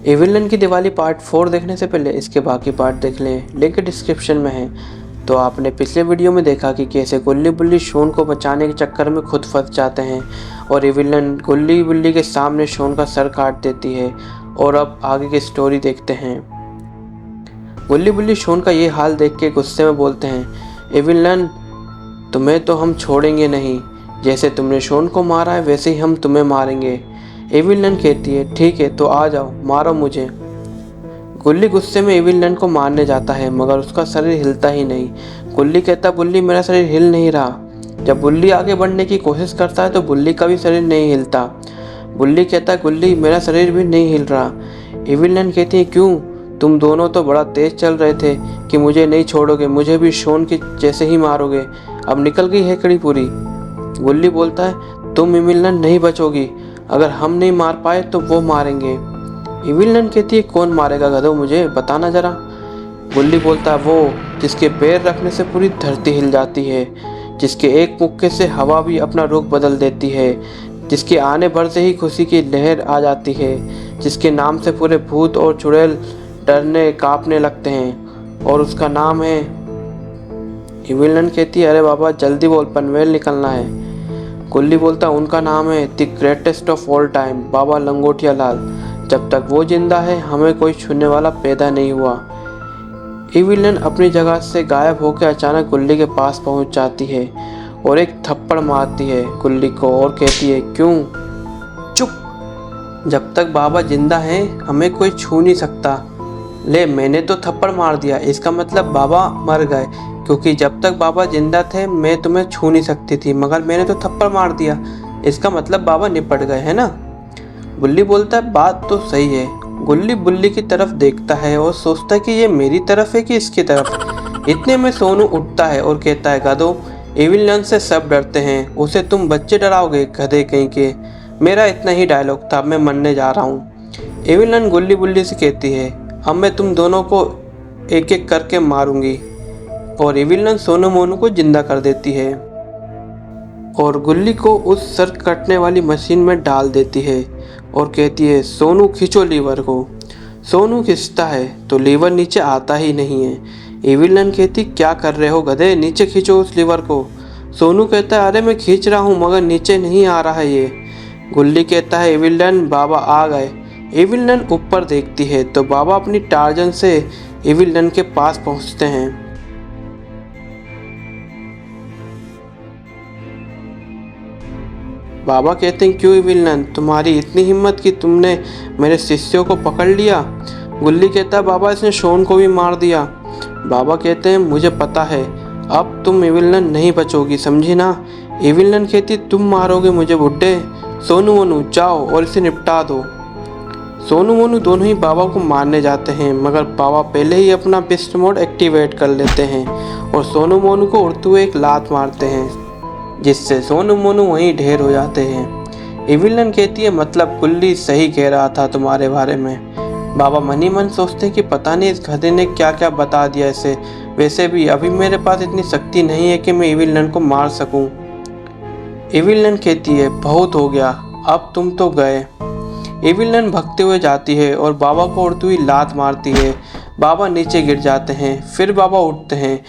एविलन की दिवाली पार्ट 4 देखने से पहले इसके बाकी पार्ट देख लें, लिंक डिस्क्रिप्शन में है। तो आपने पिछले वीडियो में देखा कि कैसे गुल्ली बुल्ली शोन को बचाने के चक्कर में खुद फंस जाते हैं और एविलन गुल्ली बुल्ली के सामने शोन का सर काट देती है। और अब आगे की स्टोरी देखते हैं। गुल्ली बुल्ली शोन का ये हाल देख के गुस्से में बोलते हैं, एविलन तुम्हें तो हम छोड़ेंगे नहीं, जैसे तुमने शोन को मारा है वैसे ही हम तुम्हें मारेंगे। एविलन कहती है, ठीक है तो आ जाओ, मारो मुझे। गुल्ली गुस्से में एविलन को मारने जाता है मगर उसका शरीर हिलता ही नहीं। गुल्ली कहता, बुल्ली मेरा शरीर हिल नहीं रहा। जब बुल्ली आगे बढ़ने की कोशिश करता है तो बुल्ली का भी शरीर नहीं हिलता। बुल्ली कहता है, गुल्ली मेरा शरीर भी नहीं हिल रहा। एविलन कहती है, क्यों, तुम दोनों तो बड़ा तेज चल रहे थे कि मुझे नहीं छोड़ोगे, मुझे भी शोन के जैसे ही मारोगे। अब निकल गई है कड़ी पूरी। गुल्ली बोलता है, तुम एविलन नहीं बचोगी, अगर हम नहीं मार पाए तो वो मारेंगे। एविलन कहती है, कौन मारेगा गधो, मुझे बताना जरा। गुल्ली बोलता है, वो जिसके पैर रखने से पूरी धरती हिल जाती है, जिसके एक मुक्के से हवा भी अपना रुख बदल देती है, जिसके आने भर से ही खुशी की लहर आ जाती है, जिसके नाम से पूरे भूत और चुड़ैल डरने कांपने लगते हैं, और उसका नाम है। एविलन कहती है, अरे बाबा जल्दी बोल, पनवेल निकलना है। गुल्ली बोलता, उनका नाम है the greatest of all time, Baba Langotiya Lal. जब तक वो जिंदा है हमें कोई छूने वाला पैदा नहीं हुआ। एविलन अपनी जगह से गायब होकर अचानक गुल्ली के पास पहुंच जाती है और एक थप्पड़ मारती है गुल्ली को और कहती है, क्यों, चुप, जब तक बाबा जिंदा है हमें कोई छू नहीं सकता। ले, मैंने तो थप्पड़ मार दिया, इसका मतलब बाबा मर गए, क्योंकि जब तक बाबा जिंदा थे मैं तुम्हें छू नहीं सकती थी, मगर मैंने तो थप्पड़ मार दिया, इसका मतलब बाबा निपट गए, है ना। गुल्ली बोलता है, बात तो सही है। गुल्ली बुल्ली की तरफ देखता है और सोचता है कि ये मेरी तरफ है कि इसकी तरफ। इतने में सोनू उठता है और कहता है, गधो, एविलन से सब डरते हैं, उसे तुम बच्चे डराओगे, गधे कहीं के। मेरा इतना ही डायलॉग था, मैं मरने जा रहा हूँ। एविलन गुल्ली बुल्ली से कहती है, अब मैं तुम दोनों को एक एक करके मारूंगी। और एविलन सोनू मोनू को जिंदा कर देती है और गुल्ली को उस सर कटने वाली मशीन में डाल देती है और कहती है, सोनू खींचो लीवर को। सोनू खींचता है तो लीवर नीचे आता ही नहीं है। एविलन कहती, क्या कर रहे हो गधे, नीचे खींचो उस लीवर को। सोनू कहता है, अरे मैं खींच रहा हूँ मगर नीचे नहीं आ रहा है ये। गुल्ली कहता है, एविलन बाबा आ गए। एविलन ऊपर देखती है तो बाबा अपनी टार्जन से एविलन के पास पहुँचते हैं। बाबा कहते हैं, क्यों एविलन, तुम्हारी इतनी हिम्मत कि तुमने मेरे शिष्यों को पकड़ लिया। गुल्ली कहता है, बाबा इसने शोन को भी मार दिया। बाबा कहते हैं, मुझे पता है, अब तुम एविलन नहीं बचोगी, समझी ना। एविलन कहती, तुम मारोगे मुझे बुड्ढे। सोनू मोनू जाओ और इसे निपटा दो। सोनू मोनू दोनों ही बाबा को मारने जाते हैं मगर बाबा पहले ही अपना बिस्ट मोड एक्टिवेट कर लेते हैं और सोनू मोनू को उड़ते हुए एक लात मारते हैं, जिससे सोनू मोनू वहीं ढेर हो जाते हैं। एविलन कहती है, मतलब गुल्ली सही कह रहा था तुम्हारे बारे में। बाबा मनी मन सोचते हैं कि पता नहीं इस गधे ने क्या क्या बता दिया इसे, वैसे भी अभी मेरे पास इतनी शक्ति नहीं है कि मैं एविलन को मार सकूं। एविलन कहती है, बहुत हो गया, अब तुम तो गए। एविलन भगते हुए जाती है और बाबा को उड़ती हुई लात मारती है। बाबा नीचे गिर जाते हैं, फिर बाबा उठते हैं।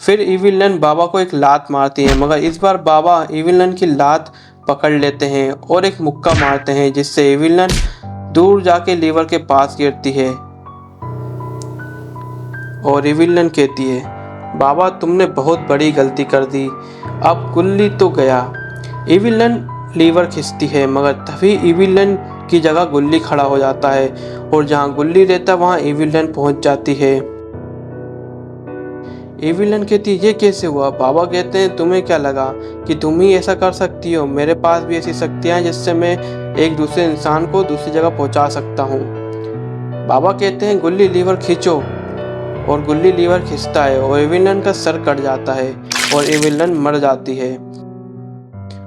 फिर एविलन बाबा को एक लात मारती है मगर इस बार बाबा एविलन की लात पकड़ लेते हैं और एक मुक्का मारते हैं, जिससे एविलन दूर जाके लीवर के पास गिरती है। और एविलन कहती है, बाबा तुमने बहुत बड़ी गलती कर दी, अब गुल्ली तो गया। एविलन लीवर खींचती है मगर तभी एविलन की जगह गुल्ली खड़ा हो जाता है और जहाँ गुल्ली रहता वहाँ एविलन पहुँच जाती है। एविलन कहती है, ये कैसे हुआ। बाबा कहते हैं, तुम्हें क्या लगा कि तुम ही ऐसा कर सकती हो, मेरे पास भी ऐसी शक्तियाँ हैं जिससे मैं एक दूसरे इंसान को दूसरी जगह पहुंचा सकता हूँ। बाबा कहते हैं, गुल्ली लीवर खींचो। और गुल्ली लीवर खींचता है और एविलन का सर कट जाता है और एविलन मर जाती है।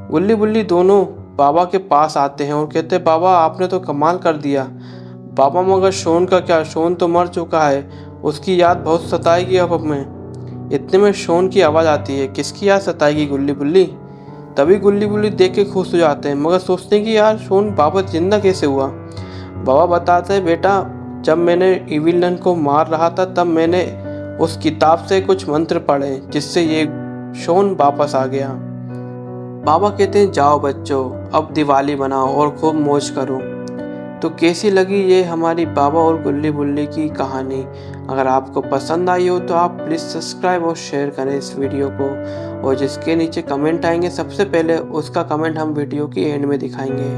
गुल्ली बुल्ली दोनों बाबा के पास आते हैं और कहते हैं, बाबा आपने तो कमाल कर दिया। बाबा मगर शोन का क्या, शोन तो मर चुका है, उसकी याद बहुत सताएगी अब हमें। इतने में शोन की आवाज़ आती है, किसकी याद सताएगी गुल्ली बुल्ली। तभी गुल्ली बुल्ली देख के खुश हो जाते हैं, मगर सोचते हैं कि यार शोन वापस जिंदा कैसे हुआ। बाबा बताते हैं, बेटा जब मैंने इविल नन को मार रहा था तब मैंने उस किताब से कुछ मंत्र पढ़े जिससे ये शोन वापस आ गया। बाबा कहते हैं, जाओ बच्चों अब दिवाली बनाओ और खूब मौज करो। तो कैसी लगी ये हमारी बाबा और गुल्ली बुल्ली की कहानी। अगर आपको पसंद आई हो तो आप प्लीज़ सब्सक्राइब और शेयर करें इस वीडियो को, और जिसके नीचे कमेंट आएंगे सबसे पहले उसका कमेंट हम वीडियो की एंड में दिखाएंगे।